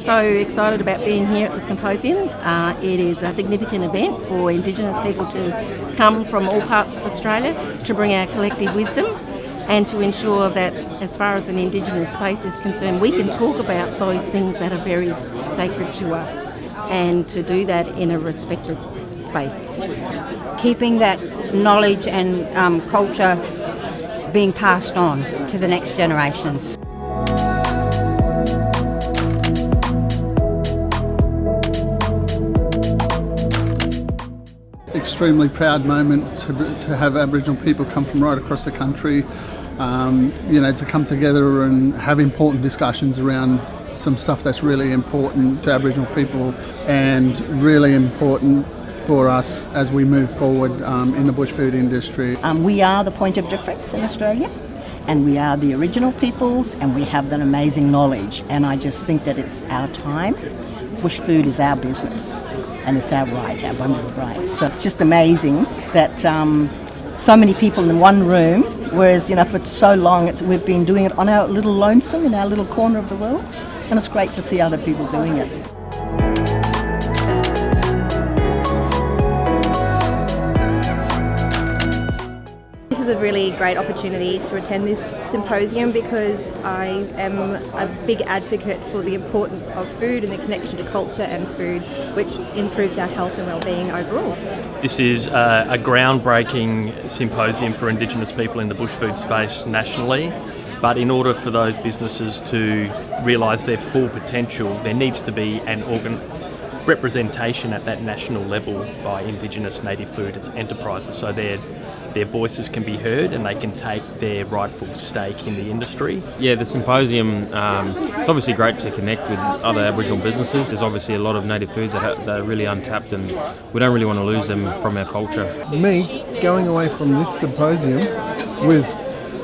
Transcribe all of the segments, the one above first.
so excited about being here at the Symposium. It is a significant event for Indigenous people to come from all parts of Australia to bring our collective wisdom and to ensure that as far as an Indigenous space is concerned, we can talk about those things that are very sacred to us and to do that in a respected space. Keeping that knowledge and culture being passed on to the next generation. Extremely proud moment to have Aboriginal people come from right across the country, to come together and have important discussions around some stuff that's really important to Aboriginal people and really important for us as we move forward in the bushfood industry. We are the point of difference in Australia, and we are the original peoples, and we have that amazing knowledge, and I just think that it's our time. Bushfood is our business, and it's our right, our bundle of rights. So it's just amazing that so many people in one room, whereas for so long we've been doing it on our little lonesome in our little corner of the world, and it's great to see other people doing it. This is a really great opportunity to attend this symposium because I am a big advocate for the importance of food and the connection to culture and food, which improves our health and well-being overall. This is a groundbreaking symposium for Indigenous people in the bushfood space nationally, but in order for those businesses to realise their full potential, there needs to be an representation at that national level by Indigenous native food enterprises, so their voices can be heard and they can take their rightful stake in the industry. Yeah, the symposium, it's obviously great to connect with other Aboriginal businesses. There's obviously a lot of native foods that are really untapped and we don't really want to lose them from our culture. Me, going away from this symposium with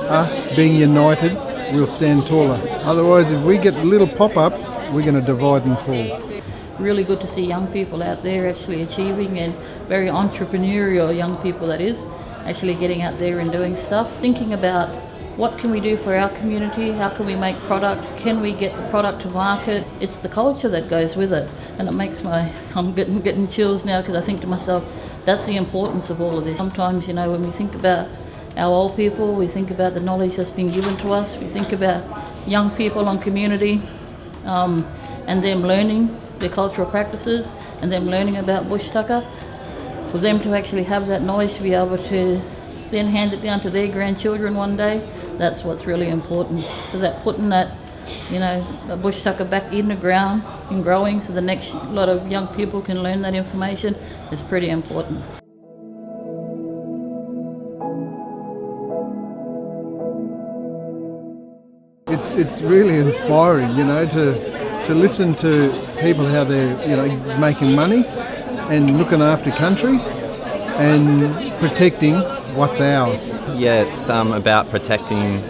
us being united, we'll stand taller. Otherwise, if we get little pop-ups, we're going to divide and fall. Really good to see young people out there actually achieving, and very entrepreneurial young people that is, actually getting out there and doing stuff, thinking about what can we do for our community, how can we make product, can we get the product to market. It's the culture that goes with it, and it makes I'm getting chills now because I think to myself, that's the importance of all of this. Sometimes, when we think about our old people, we think about the knowledge that's been given to us, we think about young people on community and them learning their cultural practices and them learning about bush tucker. For them to actually have that knowledge to be able to then hand it down to their grandchildren one day, that's what's really important. So that putting that, a bush tucker back in the ground and growing so the next lot of young people can learn that information is pretty important. It's really inspiring, to listen to people how they're, making money and looking after country and protecting what's ours. Yeah, it's about protecting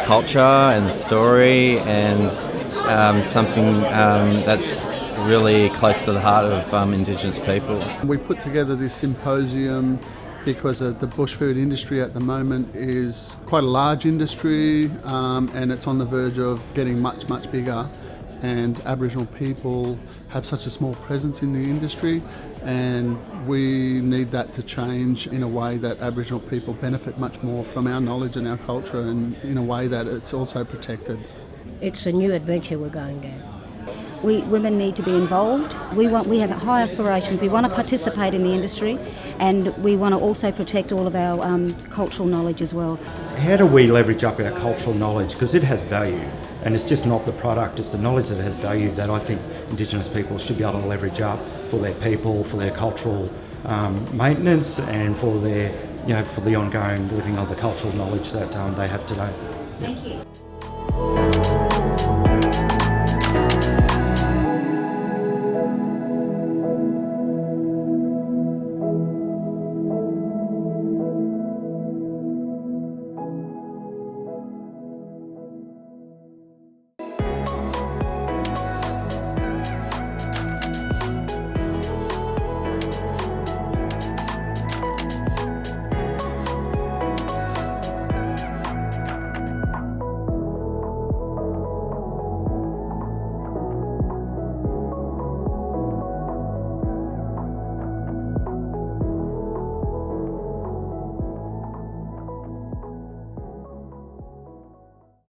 culture and story and something that's really close to the heart of Indigenous people. We put together this symposium because the bushfood industry at the moment is quite a large industry and it's on the verge of getting much, much bigger. And Aboriginal people have such a small presence in the industry, and we need that to change in a way that Aboriginal people benefit much more from our knowledge and our culture, and in a way that it's also protected. It's a new adventure we're going down. Women need to be involved. We have high aspirations. We want to participate in the industry, and we want to also protect all of our cultural knowledge as well. How do we leverage up our cultural knowledge? Because it has value. And it's just not the product, it's the knowledge that has value that I think Indigenous people should be able to leverage up for their people, for their cultural maintenance, and for their, for the ongoing living of the cultural knowledge that they have today. Thank you.